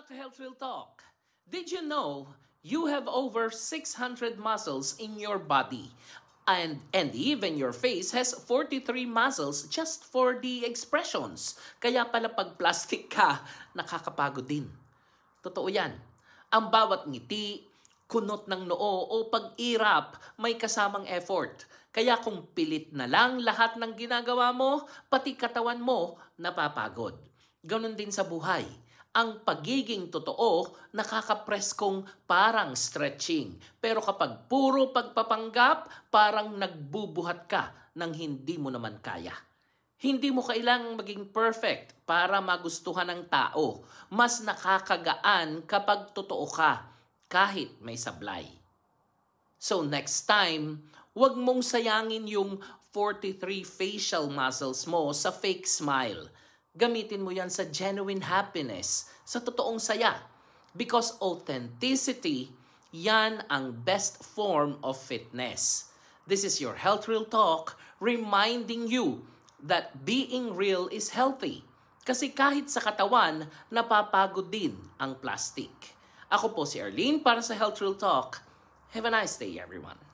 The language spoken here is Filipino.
to Health Real Talk. Did you know you have over 600 muscles in your body? And even your face has 43 muscles just for the expressions. Kaya pala pag plastic ka, nakakapagod din. Totoo yan. Ang bawat ngiti, kunot ng noo o pag-irap may kasamang effort. Kaya kung pilit na lang lahat ng ginagawa mo, pati katawan mo napapagod. Ganon din sa buhay. Ang pagiging totoo, nakakapress kong parang stretching. Pero kapag puro pagpapanggap, parang nagbubuhat ka ng hindi mo naman kaya. Hindi mo kailangang maging perfect para magustuhan ng tao. Mas nakakagaan kapag totoo ka, kahit may sablay. So next time, wag mong sayangin yung 43 facial muscles mo sa fake smile. Gamitin mo yan sa genuine happiness, sa totoong saya. Because authenticity, yan ang best form of fitness. This is your Health Real Talk, reminding you that being real is healthy. Kasi kahit sa katawan, napapagod din ang plastic. Ako po si Arlene para sa Health Real Talk. Have a nice day, everyone.